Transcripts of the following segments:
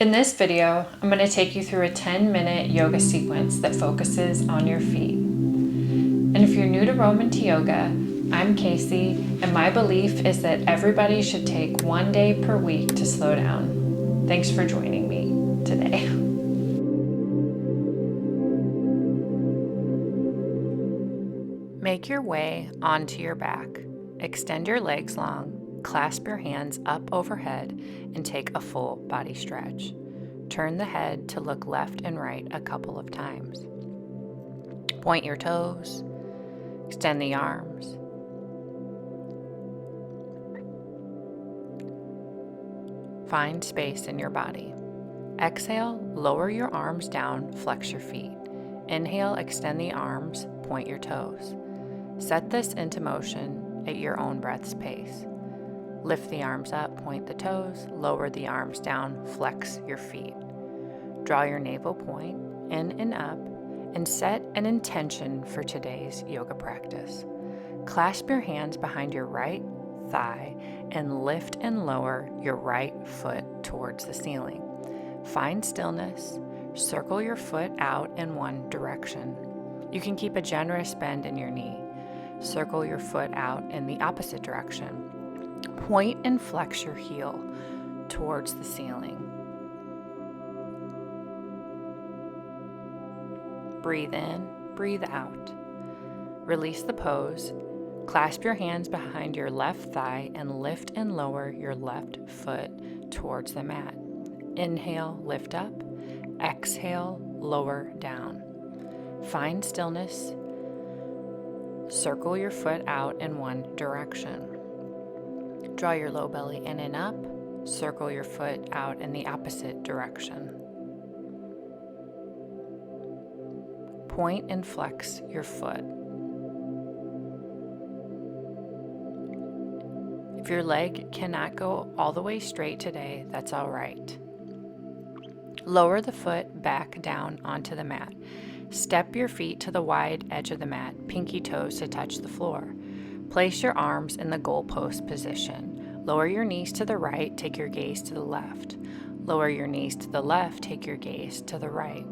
In this video, I'm going to take you through a 10-minute yoga sequence that focuses on your feet. And if you're new to Roman to yoga, I'm Casey, and my belief is that everybody should take one day per week to slow down. Thanks for joining me today. Make your way onto your back. Extend your legs long, clasp your hands up overhead, and take a full body stretch. Turn the head to look left and right a couple of times. Point your toes, extend the arms. Find space in your body. Exhale, lower your arms down, flex your feet. Inhale, extend the arms, point your toes. Set this into motion at your own breath's pace. Lift the arms up, point the toes, lower the arms down, flex your feet. Draw your navel point in and up, and set an intention for today's yoga practice. Clasp your hands behind your right thigh and lift and lower your right foot towards the ceiling. Find stillness. Circle your foot out in one direction. You can keep a generous bend in your knee. Circle your foot out in the opposite direction. Point and flex your heel towards the ceiling. Breathe in, breathe out. Release the pose. Clasp your hands behind your left thigh and lift and lower your left foot towards the mat. Inhale, lift up. Exhale, lower down. Find stillness. Circle your foot out in one direction. Draw your low belly in and up. Circle your foot out in the opposite direction. Point and flex your foot. If your leg cannot go all the way straight today, that's all right. Lower the foot back down onto the mat. Step your feet to the wide edge of the mat, pinky toes to touch the floor. Place your arms in the goalpost position. Lower your knees to the right, take your gaze to the left. Lower your knees to the left, take your gaze to the right.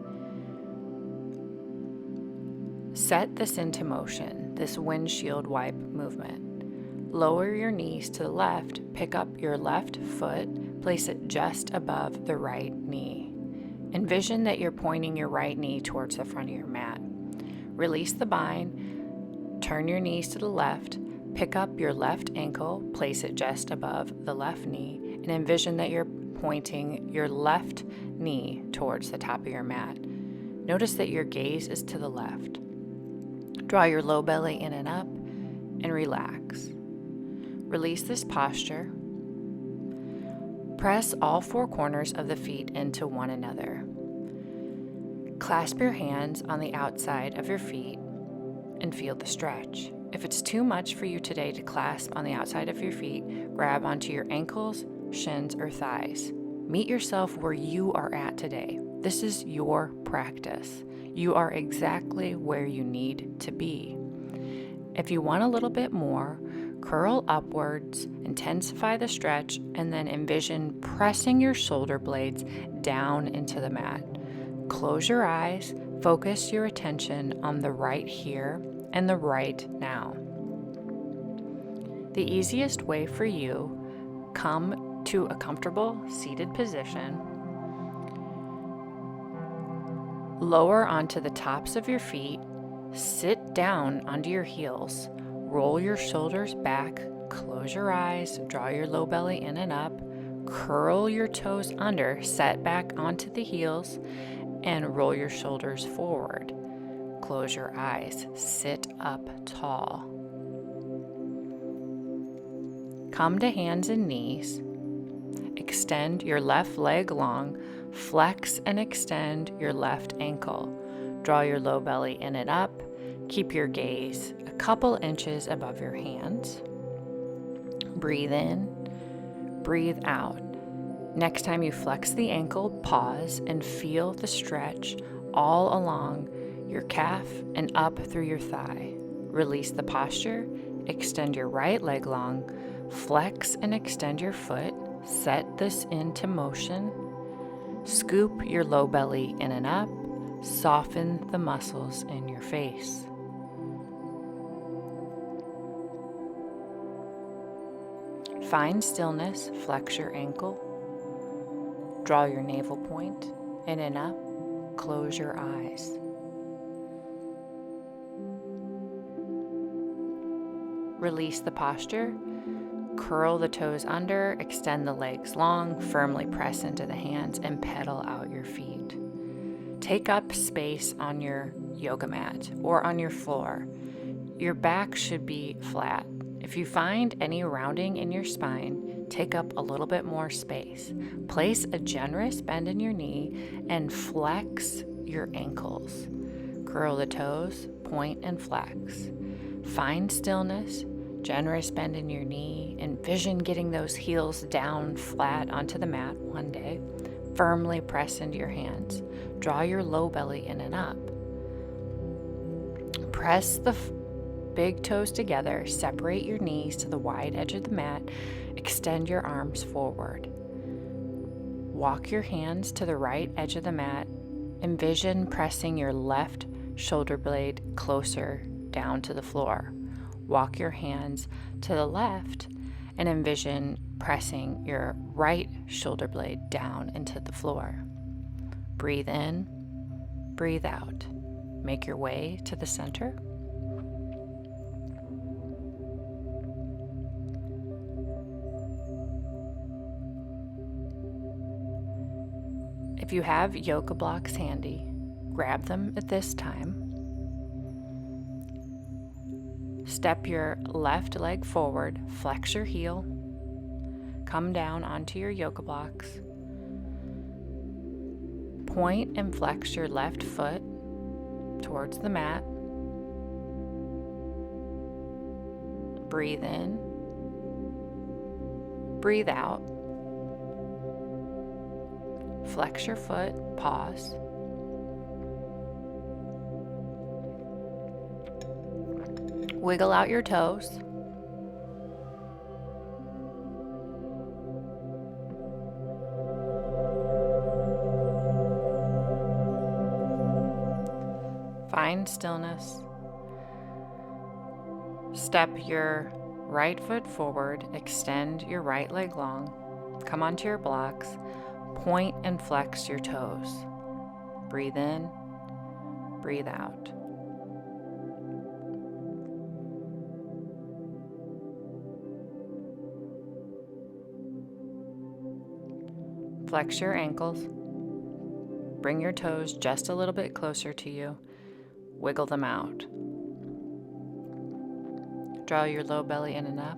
Set this into motion, this windshield wipe movement. Lower your knees to the left, pick up your left foot, place it just above the right knee. Envision that you're pointing your right knee towards the front of your mat. Release the bind, turn your knees to the left, pick up your left ankle, place it just above the left knee, and envision that you're pointing your left knee towards the top of your mat. Notice that your gaze is to the left. Draw your low belly in and up, and relax. Release this posture. Press all four corners of the feet into one another. Clasp your hands on the outside of your feet and feel the stretch. If it's too much for you today to clasp on the outside of your feet, grab onto your ankles, shins, or thighs. Meet yourself where you are at today. This is your practice. You are exactly where you need to be. If you want a little bit more, curl upwards, intensify the stretch, and then envision pressing your shoulder blades down into the mat. Close your eyes, focus your attention on the right here and the right now. The easiest way for you, come to a comfortable seated position. Lower onto the tops of your feet, sit down onto your heels. Roll your shoulders back, close your eyes, draw your low belly in and up, curl your toes under, set back onto the heels, and roll your shoulders forward. Close your eyes, sit up tall. Come to hands and knees. Extend your left leg long, flex and extend your left ankle. Draw your low belly in and up. Keep your gaze a couple inches above your hands. Breathe in, breathe out. Next time you flex the ankle, pause and feel the stretch all along your calf and up through your thigh. Release the posture, extend your right leg long, flex and extend your foot, set this into motion, Scoop your low belly in and up. Soften the muscles in your face. Find stillness, flex your ankle. Draw your navel point in and up. Close your eyes. Release the posture. Curl the toes under, extend the legs long, firmly press into the hands, and pedal out your feet. Take up space on your yoga mat or on your floor. Your back should be flat. If you find any rounding in your spine, take up a little bit more space. Place a generous bend in your knee and flex your ankles. Curl the toes, point and flex. Find stillness, generous bend in your knee. Envision getting those heels down flat onto the mat one day. Firmly press into your hands. Draw your low belly in and up. Press the big toes together. Separate your knees to the wide edge of the mat. Extend your arms forward. Walk your hands to the right edge of the mat. Envision pressing your left shoulder blade closer down to the floor. Walk your hands to the left and envision pressing your right shoulder blade down into the floor. Breathe in, breathe out. Make your way to the center. If you have yoga blocks handy, grab them at this time. Step your left leg forward, flex your heel, come down onto your yoga blocks. Point and flex your left foot towards the mat. Breathe in, breathe out. Flex your foot, pause. Wiggle out your toes. Find stillness. Step your right foot forward, extend your right leg long. Come onto your blocks. Point and flex your toes. Breathe in, breathe out. Flex your ankles. Bring your toes just a little bit closer to you. Wiggle them out. Draw your low belly in and up.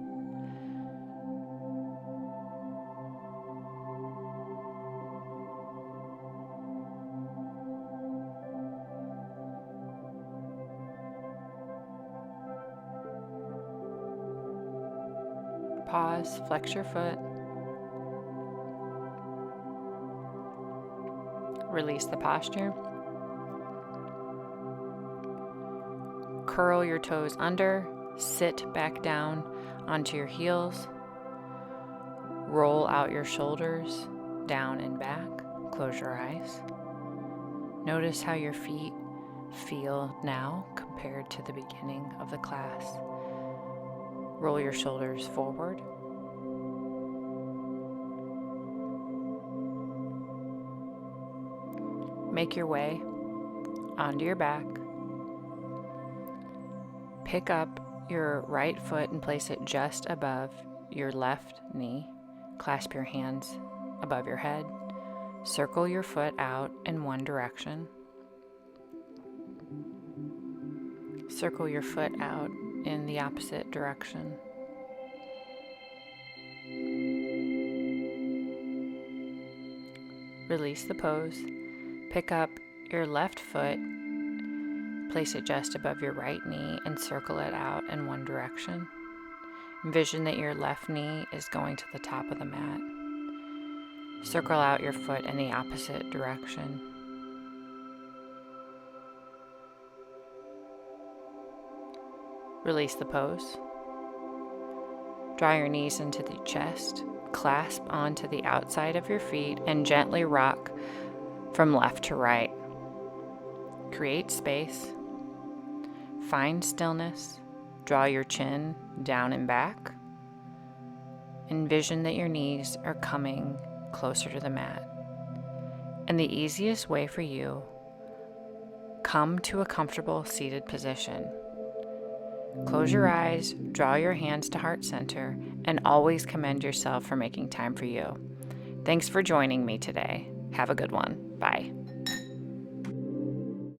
Pause, flex your foot. Release the posture. Curl your toes under, sit back down onto your heels. Roll out your shoulders, down and back. Close your eyes. Notice how your feet feel now compared to the beginning of the class. Roll your shoulders forward. Make your way onto your back. Pick up your right foot and place it just above your left knee. Clasp your hands above your head. Circle your foot out in one direction. Circle your foot out in the opposite direction. Release the pose. Pick up your left foot, place it just above your right knee, and circle it out in one direction. Envision that your left knee is going to the top of the mat. Circle out your foot in the opposite direction. Release the pose. Draw your knees into the chest. clasp onto the outside of your feet and gently rock from left to right. Create space. Find stillness. Draw your chin down and back. Envision that your knees are coming closer to the mat. And the easiest way for you, come to a comfortable seated position. Close your eyes, draw your hands to heart center, and always commend yourself for making time for you. Thanks for joining me today. Have a good one. Bye.